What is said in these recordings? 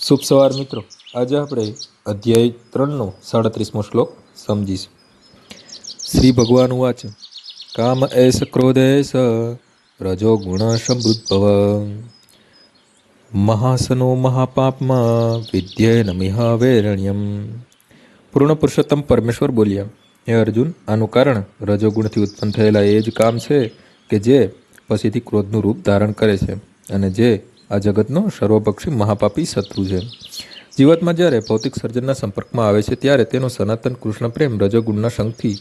શુભ સવાર મિત્રો। આજે આપણે અધ્યાય 3નો 37મો શ્લોક સમજીશું। શ્રી ભગવાન ઉવાચ કામ એસ ક્રોધ એસ રજો ગુણ સમૃદ્ભવ મહાસનો મહાપાપમાં વિદ્યેન મિહાવેરણ્યમ। પૂર્ણ પુરુષોત્તમ પરમેશ્વર બોલ્યા, હે અર્જુન, આનું કારણ રજોગુણથી ઉત્પન્ન થયેલા એ જ કામ છે કે જે પછીથી ક્રોધનું રૂપ ધારણ કરે છે અને જે આ જગતનો સર્વપક્ષી મહાપાપી શત્રુ છે। જીવાત્મા જ્યારે ભૌતિક સર્જનના સંપર્કમાં આવે છે ત્યારે તેનો સનાતન કૃષ્ણ પ્રેમ રજોગુણના સંગથી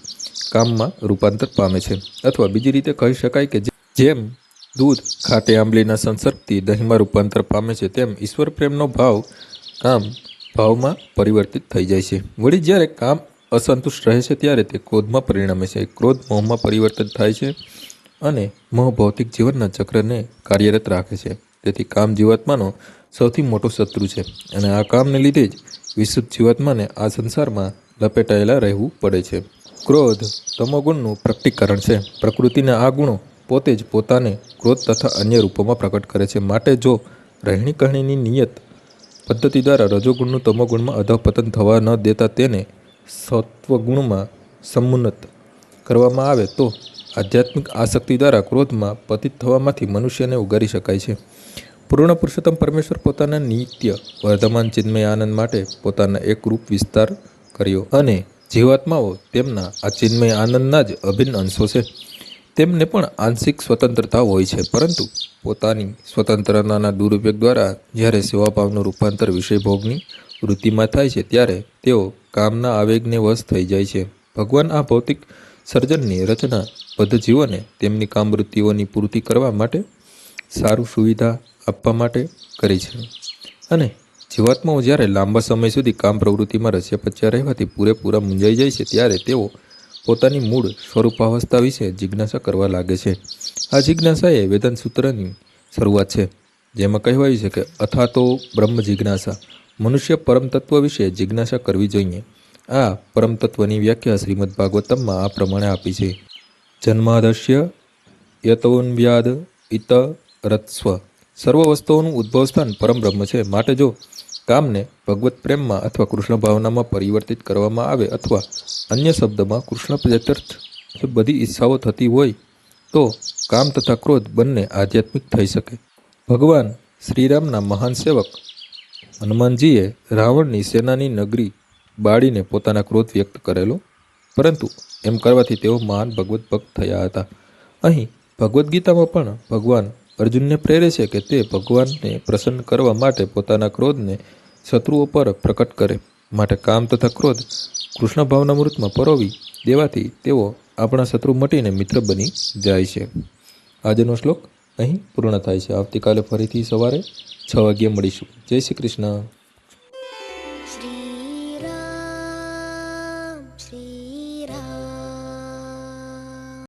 કામમાં રૂપાંતર પામે છે, અથવા બીજી રીતે કહી શકાય કે જેમ દૂધ ખાટી આંબલીના સંસર્ગથી દહીંમાં રૂપાંતર પામે છે, તેમ ઈશ્વર પ્રેમનો ભાવ કામ ભાવમાં પરિવર્તિત થઈ જાય છે। વળી જ્યારે કામ અસંતુષ્ટ રહે છે ત્યારે તે ક્રોધમાં પરિણમે છે। ક્રોધ મોહમાં પરિવર્તિત થાય છે અને મોહ ભૌતિક જીવનના ચક્રને કાર્યરત રાખે છે। તેથી કામ જીવાત્માનો સૌથી મોટો શત્રુ છે અને આ કામને લીધે જ વિશુદ્ધ જીવાત્માને આ સંસારમાં લપેટાયેલા રહેવું પડે છે। ક્રોધ તમોગુણનું પ્રકટીકરણ છે। પ્રકૃતિના આ ગુણો પોતે જ પોતાને ક્રોધ તથા અન્ય રૂપોમાં પ્રકટ કરે છે। માટે જો રહેણી કહેણીની નિયત પદ્ધતિ દ્વારા રજોગુણનું તમોગુણમાં અધઃપતન થવા ન દેતા તેને સત્વગુણમાં સમુન્નત કરવામાં આવે તો આધ્યાત્મિક આસક્તિ દ્વારા ક્રોધમાં પતિત થવામાંથી મનુષ્યને ઉગારી શકાય છે। પૂર્ણ પુરુષોત્તમ પરમેશ્વર પોતાના નિત્ય વર્ધમાન ચિન્મય આનંદ માટે પોતાના એક રૂપ વિસ્તાર કર્યો અને જીવાત્માઓ તેમના આ ચિન્મય આનંદના જ અભિન્ન અંશો છે। તેમને પણ આંશિક સ્વતંત્રતા હોય છે, પરંતુ પોતાની સ્વતંત્રતાના દુરુપયોગ દ્વારા જ્યારે સેવાભાવનું રૂપાંતર વિષયભોગની વૃત્તિમાં થાય છે ત્યારે તેઓ કામના આવેગને વશ થઈ જાય છે। ભગવાન આ ભૌતિક સર્જનની રચના બદ્ધ જીવોને તેમની કામવૃત્તિઓની પૂર્તિ કરવા માટે સારું સુવિધા આપવા માટે કરી છે અને જીવાત્માઓ જ્યારે લાંબા સમય સુધી કામ પ્રવૃત્તિમાં રચ્યા પચ્યા રહેવાથી પૂરેપૂરા મૂંઝાઈ જાય છે ત્યારે તેઓ પોતાની મૂળ સ્વરૂપાવસ્થા વિશે જિજ્ઞાસા કરવા લાગે છે। આ જિજ્ઞાસા એ વેદાંત સૂત્રની શરૂઆત છે, જેમાં કહેવાયું છે કે અથાતો બ્રહ્મ જિજ્ઞાસા, મનુષ્ય પરમતત્વ વિશે જિજ્ઞાસા કરવી જોઈએ। આ પરમતત્વની વ્યાખ્યા શ્રીમદ ભાગવતમમાં આ પ્રમાણે આપી છે, જન્માદસ્ય યતોન્વ્યાદ ઇત રત્સ્વ। સર્વ વસ્તુઓનું ઉદ્ભવસ્થાન પરમ બ્રહ્મ છે। માટે જો કામને ભગવત પ્રેમમાં અથવા કૃષ્ણ ભાવનામાં પરિવર્તિત કરવામાં આવે અથવા અન્ય શબ્દમાં કૃષ્ણ પ્રેત્યર્થ બધી ઈચ્છાઓ થતી હોય તો કામ તથા ક્રોધ બંને આધ્યાત્મિક થઈ શકે। ભગવાન શ્રીરામના મહાન સેવક હનુમાનજીએ રાવણની સેનાની નગરી બાળીને પોતાના ક્રોધ વ્યક્ત કરેલો, પરંતુ એમ કરવાથી તેઓ મહાન ભગવત ભક્ત થયા હતા। અહીં ભગવદ્ ગીતામાં પણ ભગવાન અર્જુનને પ્રેરે છે કે તે ભગવાનને પ્રસન્ન કરવા માટે પોતાના ક્રોધને શત્રુઓ પર પ્રકટ કરે। માટે કામ તથા ક્રોધ કૃષ્ણ ભાવનામૃતમાં પરોવી દેવાથી તેઓ આપણા શત્રુ મટીને મિત્ર બની જાય છે। આજનો શ્લોક અહીં પૂર્ણ થાય છે। આવતીકાલે ફરીથી સવારે 6 વાગ્યે મળીશું। જય શ્રી કૃષ્ણ।